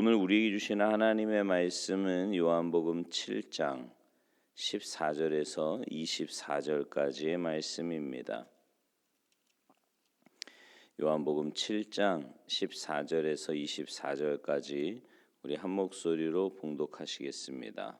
오늘 우리에게 주시는 하나님의 말씀은 요한복음 7장 14절에서 24절까지의 말씀입니다. 요한복음 7장 14절에서 24절까지 우리 한 목소리로 봉독하시겠습니다.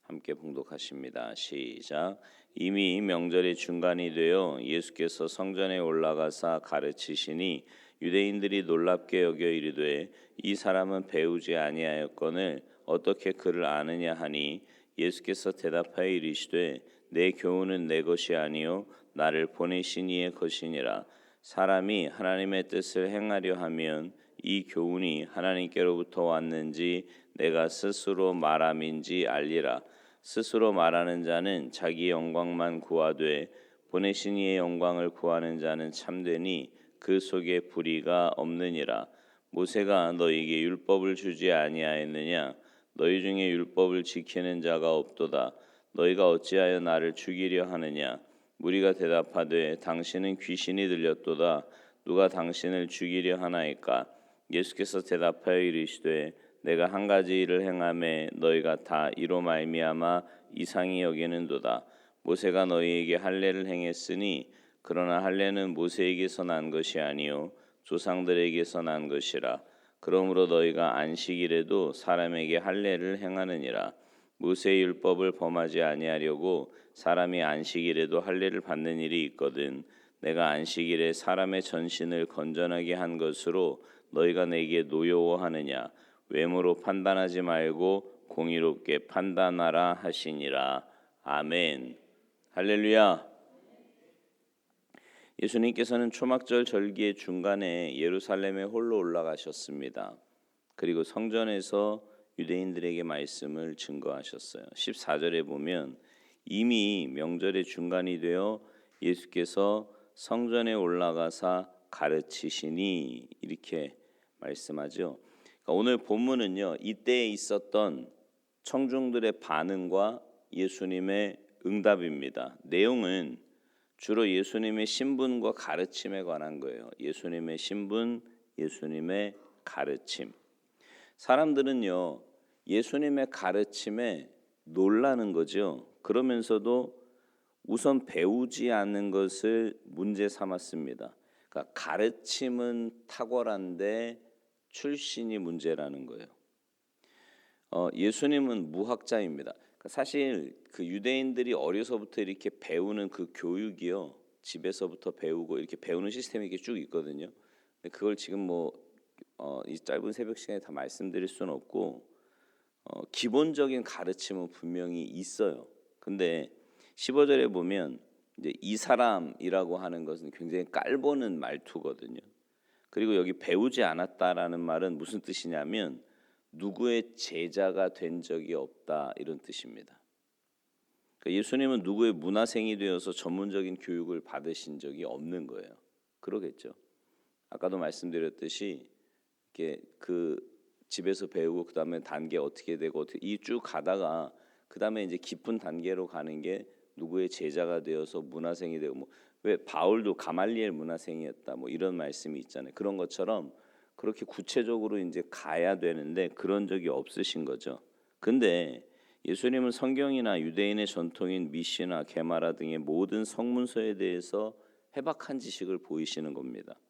함께 봉독하십니다. 시작. 이미 명절의 중간이 되어 예수께서 성전에 올라가사 가르치시니 유대인들이 놀랍게 여겨 이르되 이 사람은 배우지 아니하였거늘 어떻게 그를 아느냐 하니 예수께서 대답하여 이르시되 내 교훈은 내 것이 아니요 나를 보내신 이의 것이니라. 사람이 하나님의 뜻을 행하려 하면 이 교훈이 하나님께로부터 왔는지 내가 스스로 말함인지 알리라. 스스로 말하는 자는 자기 영광만 구하되 보내신 이의 영광을 구하는 자는 참되니 그 속에 불의가 없느니라. 모세가 너희에게 율법을 주지 아니하였느냐? 너희 중에 율법을 지키는 자가 없도다. 너희가 어찌하여 나를 죽이려 하느냐? 무리가 대답하되 당신은 귀신이 들렸도다. 누가 당신을 죽이려 하나이까? 예수께서 대답하여 이르시되 내가 한 가지 일을 행하매 너희가 다 이로 말미암아 이상히 여기는도다. 모세가 너희에게 할례를 행했으니 그러나 할례는 모세에게서 난 것이 아니요 조상들에게서 난 것이라. 그러므로 너희가 안식일에도 사람에게 할례를 행하느니라. 모세의 율법을 범하지 아니하려고 사람이 안식일에도 할례를 받는 일이 있거든. 내가 안식일에 사람의 전신을 건전하게 한 것으로 너희가 내게 노여워하느냐? 외모로 판단하지 말고 공의롭게 판단하라 하시니라. 아멘. 할렐루야. 예수님께서는 초막절 절기의 중간에 예루살렘에 홀로 올라가셨습니다. 그리고 성전에서 유대인들에게 말씀을 증거하셨어요. 14절에 보면 이미 명절의 중간이 되어 예수께서 성전에 올라가사 가르치시니 이렇게 말씀하죠. 그러니까 오늘 본문은요, 이때에 있었던 청중들의 반응과 예수님의 응답입니다. 내용은 주로 예수님의 신분과 가르침에 관한 거예요. 예수님의 신분, 예수님의 가르침. 사람들은요, 예수님의 가르침에 놀라는 거죠. 그러면서도 우선 배우지 않는 것을 문제 삼았습니다. 그러니까 가르침은 탁월한데 출신이 문제라는 거예요. 예수님은 무학자입니다. 사실 그 유대인들이 어려서부터 이렇게 배우는 그 교육이요, 집에서부터 배우고 이렇게 배우는 시스템이 이렇게 쭉 있거든요. 근데 그걸 지금 이 짧은 새벽 시간에 다 말씀드릴 수는 없고 기본적인 가르침은 분명히 있어요. 근데 15절에 보면 이제 이 사람이라고 하는 것은 굉장히 깔보는 말투거든요. 그리고 여기 배우지 않았다라는 말은 무슨 뜻이냐면 누구의 제자가 된 적이 없다 이런 뜻입니다. 그러니까 예수님은 누구의 문화생이 되어서 전문적인 교육을 받으신 적이 없는 거예요. 그러겠죠. 아까도 말씀드렸듯이 이렇게 그 집에서 배우고 그 다음에 단계 어떻게 되고 이 쭉 가다가 그 다음에 이제 깊은 단계로 가는 게 누구의 제자가 되어서 문화생이 되고 왜 바울도 가말리엘 문화생이었다 이런 말씀이 있잖아요. 그런 것처럼 그렇게 구체적으로 이제 가야 되는데 그런 적이 없으신 거죠. 근데 예수님은 성경이나 유대인의 전통인 미시나 게마라 등의 모든 성문서에 대해서 해박한 지식을 보이시는 겁니다.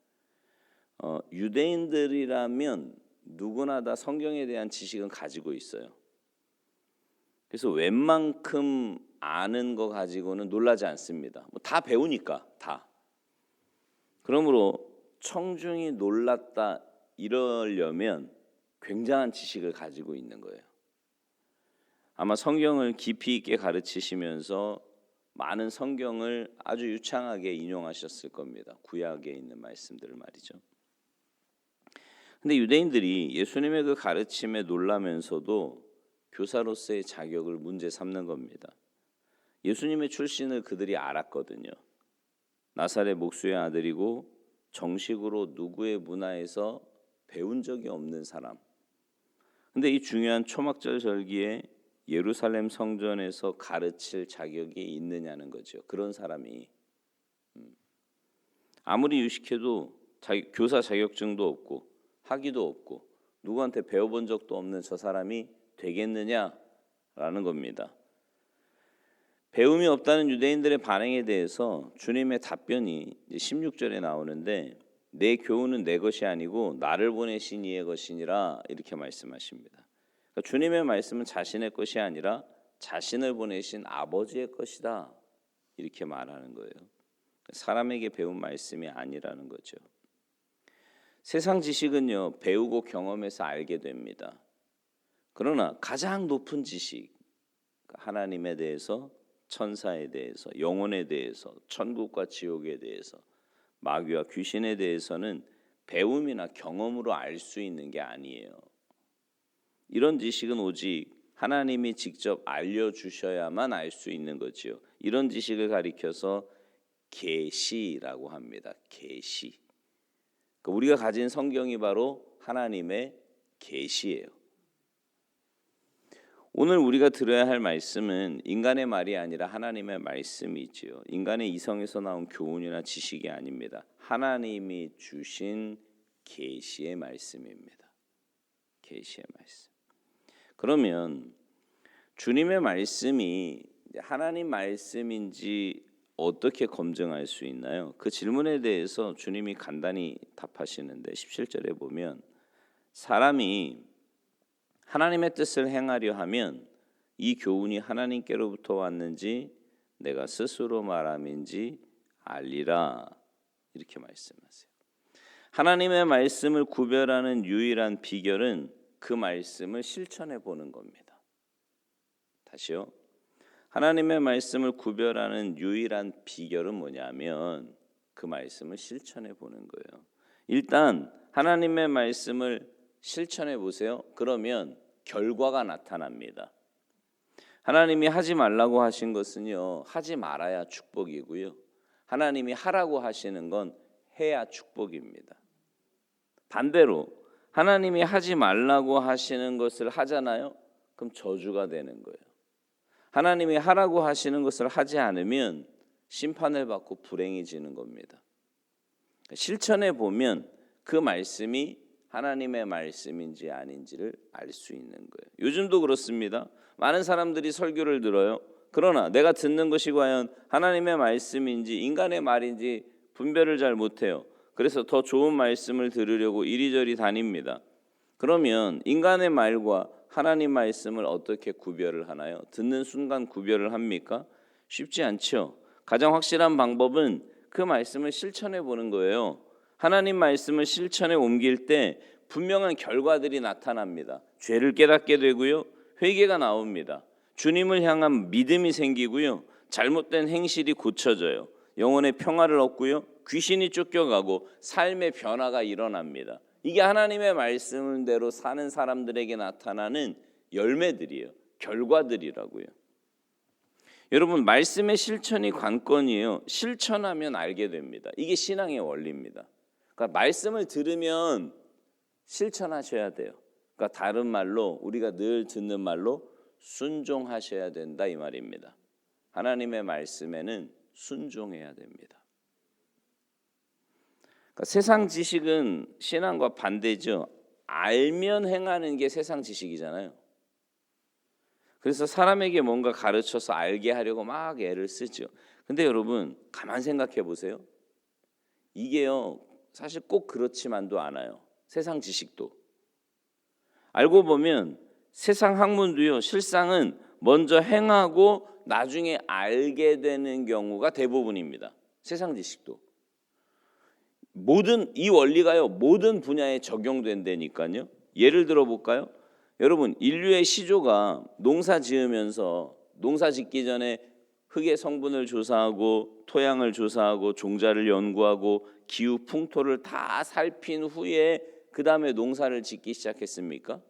유대인들이라면 누구나 다 성경에 대한 지식은 가지고 있어요. 그래서 웬만큼 아는 거 가지고는 놀라지 않습니다. 다 배우니까 다. 그러므로 청중이 놀랐다 이러려면 굉장한 지식을 가지고 있는 거예요. 아마 성경을 깊이 있게 가르치시면서 많은 성경을 아주 유창하게 인용하셨을 겁니다. 구약에 있는 말씀들을 말이죠. 근데 유대인들이 예수님의 그 가르침에 놀라면서도 교사로서의 자격을 문제 삼는 겁니다. 예수님의 출신을 그들이 알았거든요. 나사렛 목수의 아들이고 정식으로 누구의 문화에서 배운 적이 없는 사람. 근데 이 중요한 초막절 절기에 예루살렘 성전에서 가르칠 자격이 있느냐는 거죠. 그런 사람이 아무리 유식해도 교사 자격증도 없고 학위도 없고 누구한테 배워본 적도 없는 저 사람이 되겠느냐라는 겁니다. 배움이 없다는 유대인들의 반응에 대해서 주님의 답변이 16절에 나오는데 내 교훈은 내 것이 아니고 나를 보내신 이의 것이니라 이렇게 말씀하십니다. 그러니까 주님의 말씀은 자신의 것이 아니라 자신을 보내신 아버지의 것이다 이렇게 말하는 거예요. 사람에게 배운 말씀이 아니라는 거죠. 세상 지식은요, 배우고 경험해서 알게 됩니다. 그러나 가장 높은 지식, 하나님에 대해서, 천사에 대해서, 영혼에 대해서, 천국과 지옥에 대해서, 마귀와 귀신에 대해서는 배움이나 경험으로 알 수 있는 게 아니에요. 이런 지식은 오직 하나님이 직접 알려주셔야만 알 수 있는 거지요. 이런 지식을 가리켜서 계시라고 합니다. 계시. 그러니까 우리가 가진 성경이 바로 하나님의 계시예요. 오늘 우리가 들어야 할 말씀은 인간의 말이 아니라 하나님의 말씀이지요. 인간의 이성에서 나온 교훈이나 지식이 아닙니다. 하나님이 주신 계시의 말씀입니다. 계시의 말씀. 그러면 주님의 말씀이 하나님 말씀인지 어떻게 검증할 수 있나요? 그 질문에 대해서 주님이 간단히 답하시는데 17절에 보면 사람이 하나님의 뜻을 행하려 하면 이 교훈이 하나님께로부터 왔는지 내가 스스로 말함인지 알리라 이렇게 말씀하세요. 하나님의 말씀을 구별하는 유일한 비결은 그 말씀을 실천해 보는 겁니다. 다시요. 하나님의 말씀을 구별하는 유일한 비결은 뭐냐면 그 말씀을 실천해 보는 거예요. 일단 하나님의 말씀을 실천해 보세요. 그러면 결과가 나타납니다. 하나님이 하지 말라고 하신 것은요, 하지 말아야 축복이고요. 하나님이 하라고 하시는 건 해야 축복입니다. 반대로 하나님이 하지 말라고 하시는 것을 하잖아요. 그럼 저주가 되는 거예요. 하나님이 하라고 하시는 것을 하지 않으면 심판을 받고 불행해지는 겁니다. 실천해 보면 그 말씀이 하나님의 말씀인지 아닌지를 알 수 있는 거예요. 요즘도 그렇습니다. 많은 사람들이 설교를 들어요. 그러나 내가 듣는 것이 과연 하나님의 말씀인지 인간의 말인지 분별을 잘 못해요. 그래서 더 좋은 말씀을 들으려고 이리저리 다닙니다. 그러면 인간의 말과 하나님 말씀을 어떻게 구별을 하나요? 듣는 순간 구별을 합니까? 쉽지 않죠. 가장 확실한 방법은 그 말씀을 실천해 보는 거예요. 하나님 말씀을 실천에 옮길 때 분명한 결과들이 나타납니다. 죄를 깨닫게 되고요. 회개가 나옵니다. 주님을 향한 믿음이 생기고요. 잘못된 행실이 고쳐져요. 영혼의 평화를 얻고요. 귀신이 쫓겨가고 삶의 변화가 일어납니다. 이게 하나님의 말씀대로 사는 사람들에게 나타나는 열매들이에요. 결과들이라고요. 여러분, 말씀의 실천이 관건이에요. 실천하면 알게 됩니다. 이게 신앙의 원리입니다. 그러니까 말씀을 들으면 실천하셔야 돼요. 그러니까 다른 말로 우리가 늘 듣는 말로 순종하셔야 된다 이 말입니다. 하나님의 말씀에는 순종해야 됩니다. 그러니까 세상 지식은 신앙과 반대죠. 알면 행하는 게 세상 지식이잖아요. 그래서 사람에게 뭔가 가르쳐서 알게 하려고 막 애를 쓰죠. 근데 여러분 가만 생각해 보세요. 이게요 사실 꼭 그렇지만도 않아요. 세상 지식도 알고 보면 세상 학문도요 실상은 먼저 행하고 나중에 알게 되는 경우가 대부분입니다. 세상 지식도 모든 이 원리가요 모든 분야에 적용된다니까요. 예를 들어 볼까요? 여러분 인류의 시조가 농사 지으면서 농사 짓기 전에 흙의 성분을 조사하고 토양을 조사하고 종자를 연구하고 기후 풍토를 다 살핀 후에 그 다음에 농사를 짓기 시작했습니까?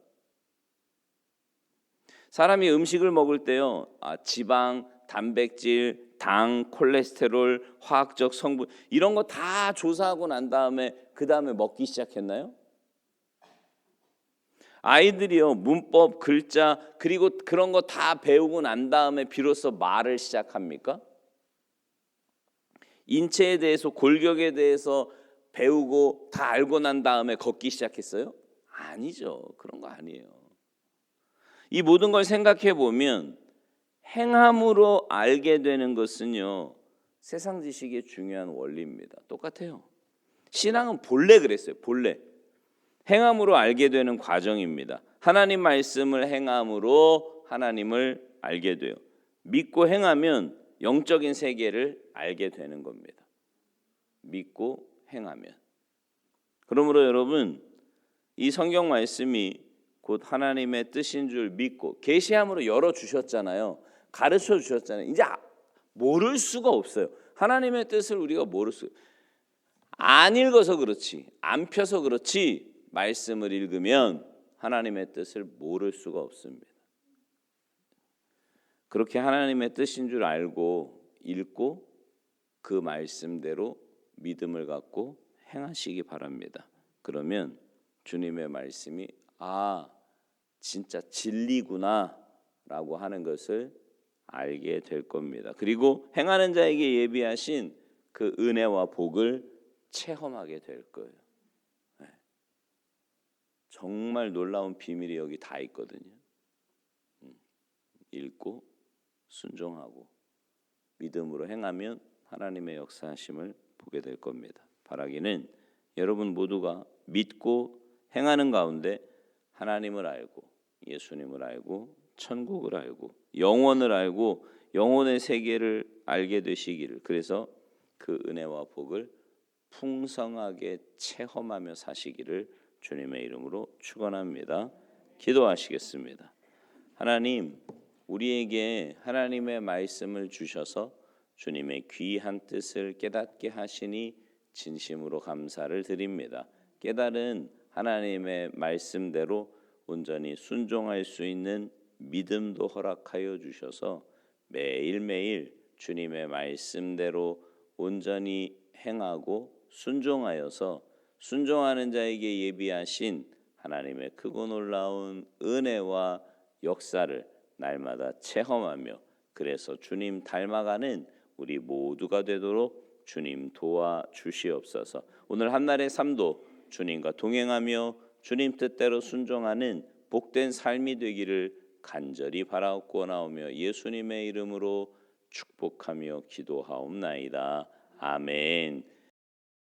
사람이 음식을 먹을 때요 지방, 단백질, 당, 콜레스테롤, 화학적 성분 이런 거 다 조사하고 난 다음에 그 다음에 먹기 시작했나요? 아이들이요 문법, 글자 그리고 그런 거 다 배우고 난 다음에 비로소 말을 시작합니까? 인체에 대해서 골격에 대해서 배우고 다 알고 난 다음에 걷기 시작했어요? 아니죠. 그런 거 아니에요. 이 모든 걸 생각해 보면 행함으로 알게 되는 것은요, 세상 지식의 중요한 원리입니다. 똑같아요. 신앙은 본래 그랬어요. 본래 행함으로 알게 되는 과정입니다. 하나님 말씀을 행함으로 하나님을 알게 돼요. 믿고 행하면 영적인 세계를 알게 되는 겁니다. 믿고 행하면. 그러므로 여러분, 이 성경 말씀이 곧 하나님의 뜻인 줄 믿고 계시함으로 열어주셨잖아요. 가르쳐 주셨잖아요. 이제 모를 수가 없어요. 하나님의 뜻을 우리가 모를 수, 안 읽어서 그렇지, 안 펴서 그렇지, 말씀을 읽으면 하나님의 뜻을 모를 수가 없습니다. 그렇게 하나님의 뜻인 줄 알고 읽고 그 말씀대로 믿음을 갖고 행하시기 바랍니다. 그러면 주님의 말씀이 진짜 진리구나 라고 하는 것을 알게 될 겁니다. 그리고 행하는 자에게 예비하신 그 은혜와 복을 체험하게 될 거예요. 정말 놀라운 비밀이 여기 다 있거든요. 읽고 순종하고 믿음으로 행하면 하나님의 역사하심을 보게 될 겁니다. 바라기는 여러분 모두가 믿고 행하는 가운데 하나님을 알고 예수님을 알고 천국을 알고 영원을 알고 영혼의 세계를 알게 되시기를, 그래서 그 은혜와 복을 풍성하게 체험하며 사시기를 주님의 이름으로 축원합니다. 기도하시겠습니다. 하나님, 우리에게 하나님의 말씀을 주셔서 주님의 귀한 뜻을 깨닫게 하시니 진심으로 감사를 드립니다. 깨달은 하나님의 말씀대로 온전히 순종할 수 있는 믿음도 허락하여 주셔서 매일매일 주님의 말씀대로 온전히 행하고 순종하여서 순종하는 자에게 예비하신 하나님의 크고 놀라운 은혜와 역사를 날마다 체험하며, 그래서 주님 닮아가는 우리 모두가 되도록 주님 도와주시옵소서. 오늘 한날의 삶도 주님과 동행하며 주님 뜻대로 순종하는 복된 삶이 되기를 간절히 바라옵고나오며 예수님의 이름으로 축복하며 기도하옵나이다. 아멘.